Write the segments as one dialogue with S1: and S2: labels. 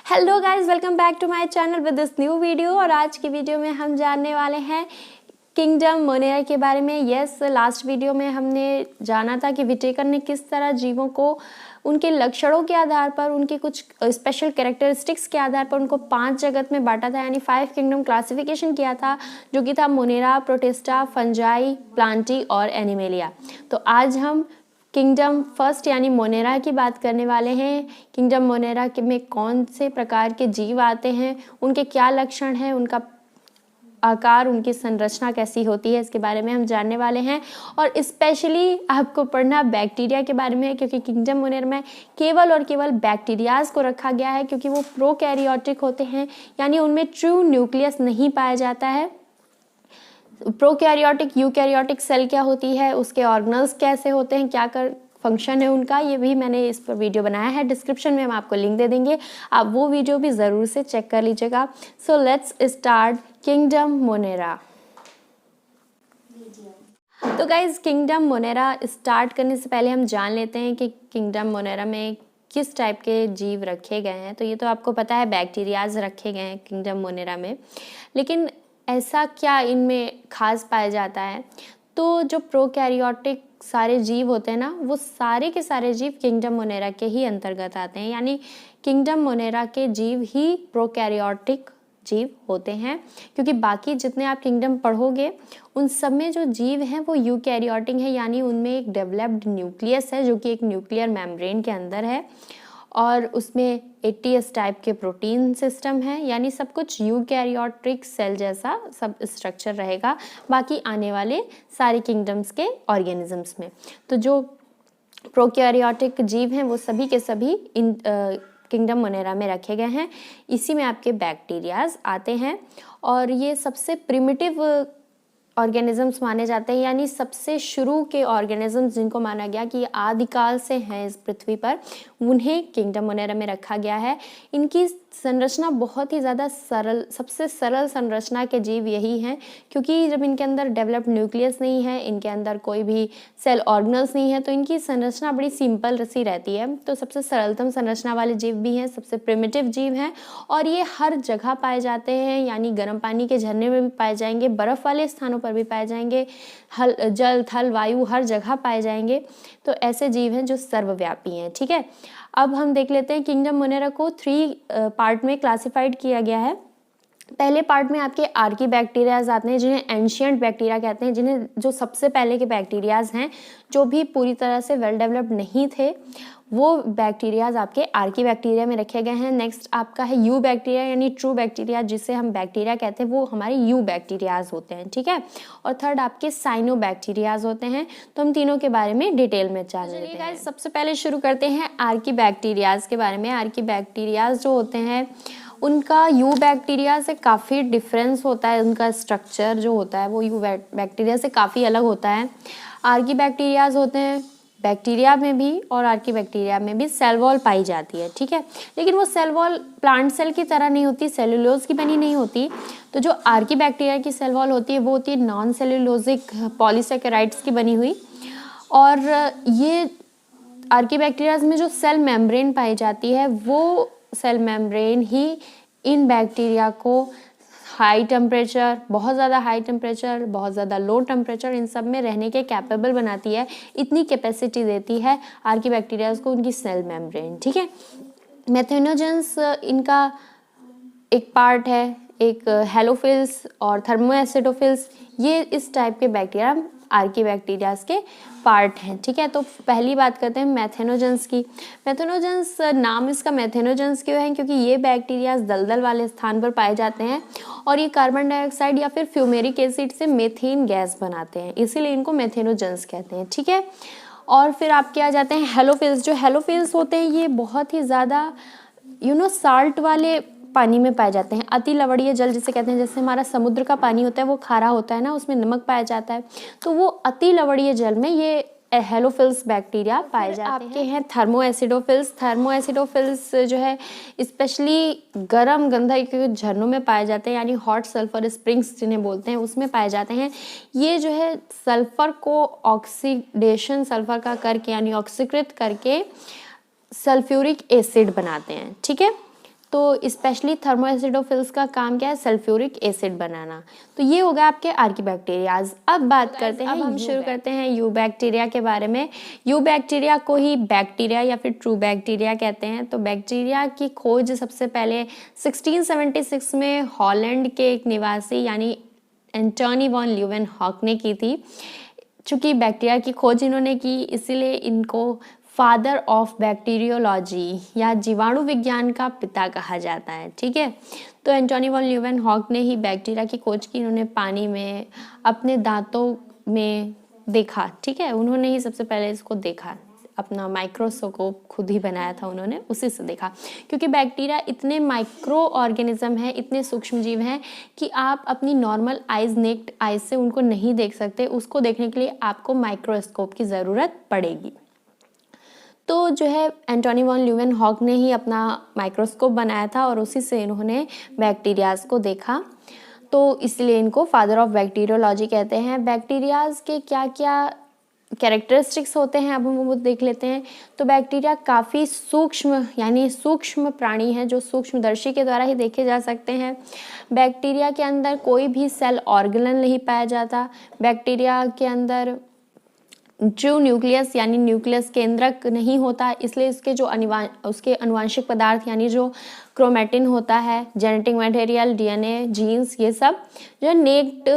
S1: Hello guys, welcome back to my channel with this new video. और आज की video में हम जानने वाले हैं किंगडम मोनेरा के बारे में। यस, लास्ट वीडियो में हमने जाना था कि विटेकर ने किस तरह जीवों को उनके लक्षणों के आधार पर, उनके कुछ स्पेशल कैरेक्टरिस्टिक्स के आधार पर उनको 5 जगत में बांटा था, यानी 5 किंगडम क्लासिफिकेशन किया था, जो कि था मोनेरा, प्रोटिस्टा, फंजाई, प्लांटी और एनिमेलिया। तो आज हम किंगडम फर्स्ट यानी मोनेरा की बात करने वाले हैं। किंगडम मोनेरा में कौन से प्रकार के जीव आते हैं, उनके क्या लक्षण हैं, उनका आकार, उनकी संरचना कैसी होती है, इसके बारे में हम जानने वाले हैं। और स्पेशली आपको पढ़ना बैक्टीरिया के बारे में है, क्योंकि किंगडम मोनेरा में केवल और केवल बैक्टीरियाज को रखा गया है, क्योंकि वो प्रोकैरियोटिक होते हैं, यानी उनमें ट्रू न्यूक्लियस नहीं पाया जाता है। प्रोकैरियोटिक, यूकैरियोटिक सेल क्या होती है, उसके ऑर्गेनल्स कैसे होते हैं, क्या कर फंक्शन है उनका, ये भी मैंने इस पर वीडियो बनाया है। डिस्क्रिप्शन में हम आपको लिंक दे देंगे, आप वो वीडियो भी ज़रूर से चेक कर लीजिएगा। So let's start kingdom Monera. तो गाइज, किंगडम मोनेरा स्टार्ट करने से पहले हम जान लेते हैं कि किंगडम मोनेरा में किस टाइप के जीव रखे गए हैं। तो ये तो आपको पता है, बैक्टीरियाज रखे गए हैं किंगडम मोनेरा में, लेकिन ऐसा क्या इनमें खास पाया जाता है? तो जो प्रोकैरियोटिक सारे जीव होते हैं ना, वो सारे के सारे जीव किंगडम मोनेरा के ही अंतर्गत आते हैं, यानी किंगडम मोनेरा के जीव ही प्रोकैरियोटिक जीव होते हैं। क्योंकि बाकी जितने आप किंगडम पढ़ोगे उन सब में जो जीव हैं वो यूकैरियोटिक है, यानी उनमें एक डेवलप्ड न्यूक्लियस है, जो कि एक न्यूक्लियर मेम्ब्रेन के अंदर है, और उसमें ATS टाइप के प्रोटीन सिस्टम है, यानी सब कुछ यूकैरियोटिक सेल जैसा सब स्ट्रक्चर रहेगा बाकी आने वाले सारे किंगडम्स के ऑर्गेनिजम्स में। तो जो प्रोकैरियोटिक जीव हैं वो सभी के सभी इन किंगडम मोनेरा में रखे गए हैं। इसी में आपके बैक्टीरियाज आते हैं, और ये सबसे प्रिमिटिव ऑर्गेनिजम्स माने जाते हैं, यानी सबसे शुरू के ऑर्गेनिजम्स जिनको माना गया कि आदिकाल से हैं इस पृथ्वी पर, उन्हें किंगडम मोनेरा में रखा गया है। इनकी संरचना बहुत ही ज़्यादा सरल, सबसे सरल संरचना के जीव यही हैं, क्योंकि जब इनके अंदर डेवलप्ड न्यूक्लियस नहीं है, इनके अंदर कोई भी सेल ऑर्गेनल्स नहीं है, तो इनकी संरचना बड़ी सिंपल सी रहती है। तो सबसे सरलतम संरचना वाले जीव भी हैं, सबसे प्रिमिटिव जीव हैं, और ये हर जगह पाए जाते हैं, यानी गर्म पानी के झरने में भी पाए जाएंगे, बर्फ़ वाले स्थानों पर भी पाए जाएंगे, जल, थल, वायु हर जगह पाए जाएंगे। तो ऐसे जीव हैं जो सर्वव्यापी हैं। ठीक है, अब हम देख लेते हैं किंगडम मोनेरा को 3 पार्ट में क्लासिफाइड किया गया है। पहले पार्ट में आपके आर्की बैक्टीरियाज आते हैं, जिन्हें एंशियंट बैक्टीरिया कहते हैं, जिन्हें जो सबसे पहले के बैक्टीरियाज हैं, जो भी पूरी तरह से वेल डेवलप्ड नहीं थे, वो बैक्टीरियाज आपके आर्की बैक्टीरिया में रखे गए हैं। नेक्स्ट आपका है यू बैक्टीरिया, यानी ट्रू बैक्टीरिया, जिसे हम बैक्टीरिया कहते हैं, वो हमारे यू बैक्टीरियाज होते हैं। ठीक है, और थर्ड आपके साइनो बैक्टीरियाज होते हैं। तो हम तीनों के बारे में डिटेल में जान लेते हैं। सबसे पहले शुरू करते हैं आर्की बैक्टीरियाज के बारे में। आर्की बैक्टीरियाज जो होते हैं उनका यू बैक्टीरिया से काफ़ी डिफरेंस होता है, उनका स्ट्रक्चर जो होता है वो यू बैक्टीरिया से काफ़ी अलग होता है। आर्की बैक्टीरियाज होते हैं, बैक्टीरिया में भी और आर्की बैक्टीरिया में भी सेल वॉल पाई जाती है। ठीक है, लेकिन वो सेल वॉल प्लांट सेल की तरह नहीं होती, सेलुलोज की बनी नहीं होती। तो जो आर्की बैक्टीरिया की सेल वॉल होती है वो होती है नॉन सेलुलोजिक पॉलीसेकेराइड्स की बनी हुई। और ये आर्की बैक्टीरियाज में जो सेल मेम्ब्रेन पाई जाती है, वो सेल मेम्ब्रेन ही इन बैक्टीरिया को हाई टेम्परेचर, बहुत ज़्यादा हाई टेम्परेचर, बहुत ज़्यादा लो टेम्परेचर, इन सब में रहने के कैपेबल बनाती है। इतनी कैपेसिटी देती है आर्की बैक्टीरियाज को उनकी सेल मेम्ब्रेन। ठीक है, मेथेनोजेंस इनका एक पार्ट है, एक हेलोफिल्स और थर्मोएसिडोफिल्स, ये इस टाइप के बैक्टीरिया आर्की बैक्टीरियाज के पार्ट हैं। ठीक है, तो पहली बात करते हैं मेथेनोजेंस की। मेथेनोजेंस नाम इसका मेथेनोजेंस क्यों है? क्योंकि ये बैक्टीरियाज दलदल वाले स्थान पर पाए जाते हैं, और ये कार्बन डाइऑक्साइड या फिर फ्यूमेरिक एसिड से मेथेन गैस बनाते हैं, इसीलिए इनको मेथेनोजेंस कहते हैं। ठीक है, और फिर आपके आ जाते हैं हेलोफिल्स। जो हेलोफिल्स होते हैं ये बहुत ही ज़्यादा साल्ट वाले पानी में पाए जाते हैं, अति लवणीय जल जिसे कहते हैं। जैसे हमारा समुद्र का पानी होता है वो खारा होता है ना, उसमें नमक पाया जाता है, तो वो अति लवणीय जल में ये हेलोफिल्स बैक्टीरिया पाए जाते हैं। आपके हैं थर्मोएसिडोफिल्स। थर्मोएसिडोफिल्स जो है स्पेशली गर्म गंधा के झरनों में पाए जाते हैं, यानी हॉट सल्फर स्प्रिंग्स जिन्हें बोलते हैं, उसमें पाए जाते हैं। ये जो है सल्फर को ऑक्सीडेशन सल्फर का करके, यानी ऑक्सीकृत करके सल्फ्यूरिक एसिड बनाते हैं। ठीक है, तो स्पेशली थर्मोएसिडोफिल्स का काम क्या है, सल्फ्यूरिक एसिड बनाना। तो ये हो गया आपके आर्कीबैक्टीरियाज। अब बात करते हैं, अब हम शुरू करते हैं यू बैक्टीरिया के बारे में। यू बैक्टीरिया को ही बैक्टीरिया या फिर ट्रू बैक्टीरिया कहते हैं। तो बैक्टीरिया की खोज सबसे पहले 1676 में हॉलैंड के एक निवासी यानी एंटोनी वॉन ल्यूवेनहॉक ने की थी। चूँकि बैक्टीरिया की खोज इन्होंने की, इसीलिए इनको फादर ऑफ बैक्टीरियोलॉजी या जीवाणु विज्ञान का पिता कहा जाता है। ठीक है, तो एंटोनी वॉन ल्यूवेनहॉक ने ही बैक्टीरिया की खोज की। इन्होंने पानी में अपने दांतों में देखा। ठीक है, उन्होंने ही सबसे पहले इसको देखा, अपना माइक्रोस्कोप खुद ही बनाया था उन्होंने, उसी से देखा। क्योंकि बैक्टीरिया इतने माइक्रो ऑर्गेनिज्म हैं, इतने सूक्ष्म जीव हैं कि आप अपनी नॉर्मल आइज, नेक्ड आइज से उनको नहीं देख सकते। उसको देखने के लिए आपको माइक्रोस्कोप की ज़रूरत पड़ेगी। तो जो है एंटोनी वॉन ल्यूवेनहॉक ने ही अपना माइक्रोस्कोप बनाया था और उसी से इन्होंने बैक्टीरियाज को देखा। तो इसलिए इनको फादर ऑफ बैक्टीरियोलॉजी कहते हैं। बैक्टीरियाज के क्या क्या कैरेक्टरिस्टिक्स होते हैं अब हम वो देख लेते हैं। तो बैक्टीरिया काफ़ी सूक्ष्म यानी सूक्ष्म प्राणी हैं जो सूक्ष्मदर्शी के द्वारा ही देखे जा सकते हैं। बैक्टीरिया के अंदर कोई भी सेल ऑर्गेनल नहीं पाया जाता। बैक्टीरिया के अंदर जो न्यूक्लियस यानी न्यूक्लियस केंद्रक नहीं होता, इसलिए इसके जो उसके अनुवांशिक पदार्थ यानी जो क्रोमैटिन होता है, जेनेटिक मटेरियल, डीएनए, जीन्स, ये सब जो नेक्ड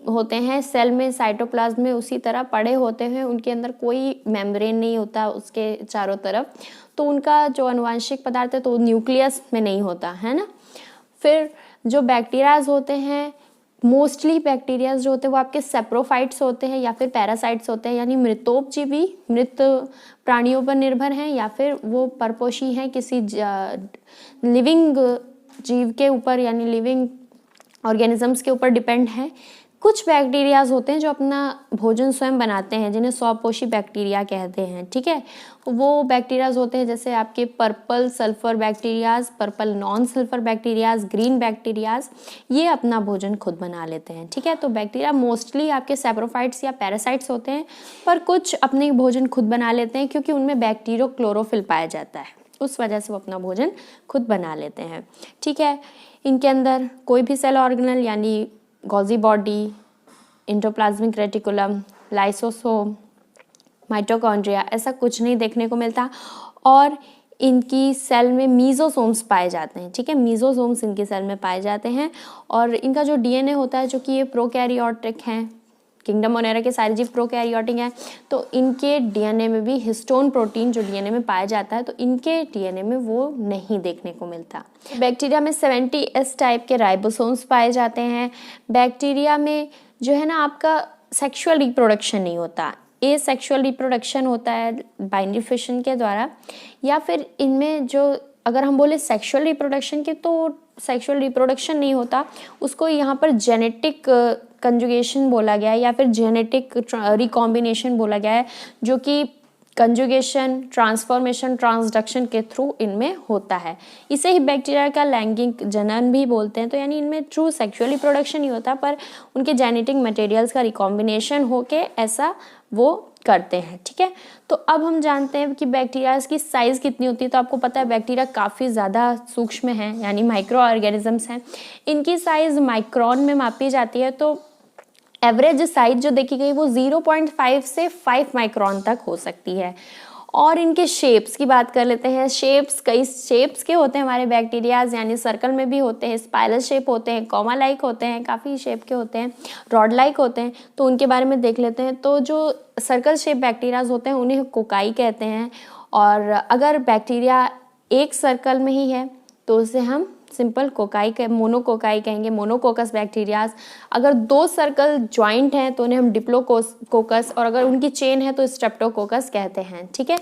S1: होते हैं सेल में, साइटोप्लाज्म में उसी तरह पड़े होते हैं। उनके अंदर कोई मेम्ब्रेन नहीं होता उसके चारों तरफ, तो उनका जो अनुवांशिक पदार्थ है तो न्यूक्लियस में नहीं होता है ना। फिर जो बैक्टीरियाज होते हैं, मोस्टली बैक्टीरियाज जो होते हैं वो आपके सेप्रोफाइट्स होते हैं या फिर पैरासाइट्स होते हैं, यानी मृतोपजीवी, मृत प्राणियों पर निर्भर हैं, या फिर वो परपोषी हैं किसी लिविंग जीव के ऊपर यानी लिविंग ऑर्गेनिजम्स के ऊपर डिपेंड है। कुछ बैक्टीरियाज होते हैं जो अपना भोजन स्वयं बनाते हैं, जिन्हें स्वपोषी बैक्टीरिया कहते हैं। ठीक है, वो बैक्टीरियाज होते हैं जैसे आपके purple sulphur bacterias, purple non sulphur bacterias, green bacterias, ये अपना भोजन खुद बना लेते हैं। ठीक है, तो बैक्टीरिया मोस्टली आपके सेप्रोफाइट्स या पैरासाइट्स होते हैं, पर कुछ अपने भोजन खुद बना लेते हैं क्योंकि उनमें बैक्टीरियो क्लोरोफिल पाया जाता है, उस वजह से वो अपना भोजन खुद बना लेते हैं। ठीक है, इनके अंदर कोई भी सेल ऑर्गेनल यानी gauzy body, endoplasmic reticulum, lysosome, mitochondria, ऐसा कुछ नहीं देखने को मिलता। और इनकी सेल में मीजोसोम्स पाए जाते हैं। ठीक है, मीजोसोम्स इनकी सेल में पाए जाते हैं। और इनका जो डीएनए होता है, जो कि ये प्रोकैरियोटिक हैं, किंगडम मोनेरा के सारे जीव प्रोकैरियोटिक हैं, तो इनके डीएनए में भी हिस्टोन प्रोटीन जो डीएनए में पाया जाता है, तो इनके डीएनए में वो नहीं देखने को मिलता। बैक्टीरिया में 70S टाइप के राइबोसोम्स पाए जाते हैं। बैक्टीरिया में जो है ना आपका सेक्सुअल रिप्रोडक्शन नहीं होता, ए सेक्सुअल रिप्रोडक्शन होता है बाइनरी फिशन के द्वारा। या फिर इनमें जो अगर हम बोले सेक्सुअल रिप्रोडक्शन की, तो सेक्सुअल रिप्रोडक्शन नहीं होता, उसको यहाँ पर जेनेटिक कंजुगेशन बोला गया है या फिर जेनेटिक रिकॉम्बिनेशन बोला गया है, जो कि कंजुगेशन, ट्रांसफॉर्मेशन, ट्रांसडक्शन के थ्रू इनमें होता है। इसे ही बैक्टीरिया का लैंगिक जनन भी बोलते हैं। तो यानी इनमें ट्रू सेक्सुअल रिप्रोडक्शन नहीं होता, पर उनके जेनेटिक मटेरियल्स का रिकॉम्बिनेशन होके ऐसा वो करते हैं। ठीक है, तो अब हम जानते हैं कि बैक्टीरिया की साइज़ कितनी होती है। तो आपको पता है बैक्टीरिया काफ़ी ज़्यादा सूक्ष्म हैं, यानी माइक्रो ऑर्गेनिजम्स हैं। इनकी साइज़ माइक्रोन में मापी जाती है। तो एवरेज साइज जो देखी गई वो 0.5 से 5 माइक्रोन तक हो सकती है। और इनके शेप्स की बात कर लेते हैं। शेप्स कई शेप्स के होते हैं हमारे बैक्टीरियाज, यानी सर्कल में भी होते हैं, स्पाइरल शेप होते हैं, कॉमा लाइक होते हैं, काफ़ी शेप के होते हैं, रॉड लाइक होते हैं। तो उनके बारे में देख लेते हैं। तो जो सर्कल शेप बैक्टीरियाज होते हैं उन्हें कोकाई कहते हैं। और अगर बैक्टीरिया एक सर्कल में ही है तो उसे हम सिंपल कोकाई मोनोकोकाई कहेंगे, मोनोकोकस बैक्टीरियाज। अगर दो सर्कल ज्वाइंट हैं तो उन्हें हम डिप्लोकोकस, और अगर उनकी चेन है तो स्ट्रेप्टोकोकस कहते हैं। ठीक है,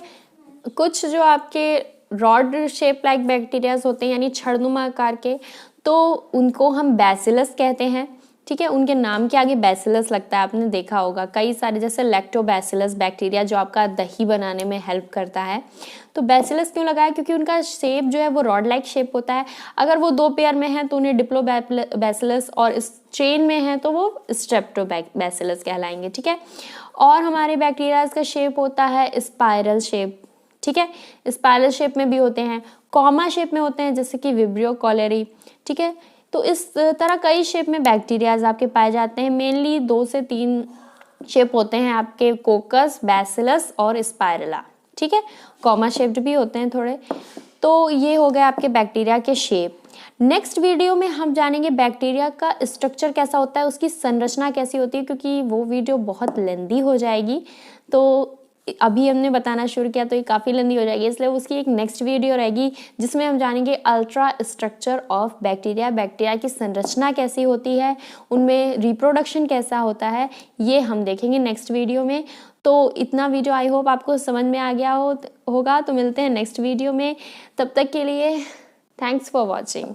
S1: कुछ जो आपके रॉड शेप लाइक बैक्टीरियाज होते हैं यानी छड़नुमा आकार के, तो उनको हम बैसिलस कहते हैं। ठीक है, उनके नाम के आगे बैसिलस लगता है, आपने देखा होगा कई सारे, जैसे लैक्टोबैसिलस बैक्टीरिया जो आपका दही बनाने में हेल्प करता है। तो बैसिलस क्यों लगाया? क्योंकि उनका शेप जो है वो रॉड लाइक शेप होता है। अगर वो दो पेयर में है तो उन्हें डिप्लोबैसिलस, और इस चेन में है तो वो स्ट्रेप्टोबैसिलस कहलाएंगे। ठीक है, और हमारे बैक्टीरियाज का शेप होता है स्पाइरल शेप। ठीक है। स्पाइरल शेप में भी होते हैं, कॉमा शेप में होते हैं जैसे कि विब्रियो कॉलेरी, ठीक है। तो इस तरह कई शेप में बैक्टीरियाज आपके पाए जाते हैं। मेनली 2 से 3 शेप होते हैं आपके, कोकस, बैसिलस और स्पाइरला, ठीक है। कॉमा शेप्ड भी होते हैं थोड़े। तो ये हो गए आपके बैक्टीरिया के शेप। नेक्स्ट वीडियो में हम जानेंगे बैक्टीरिया का स्ट्रक्चर कैसा होता है, उसकी संरचना कैसी होती है, क्योंकि वो वीडियो बहुत लेंदी हो जाएगी। तो अभी हमने बताना शुरू किया तो ये काफ़ी लेंदी हो जाएगी, इसलिए उसकी एक नेक्स्ट वीडियो रहेगी जिसमें हम जानेंगे ultra structure of bacteria, bacteria की संरचना कैसी होती है, उनमें रिप्रोडक्शन कैसा होता है, ये हम देखेंगे नेक्स्ट वीडियो में। तो इतना वीडियो आई होप आपको समझ में आ गया होगा। तो मिलते हैं नेक्स्ट वीडियो में, तब तक के लिए थैंक्स फॉर वॉचिंग।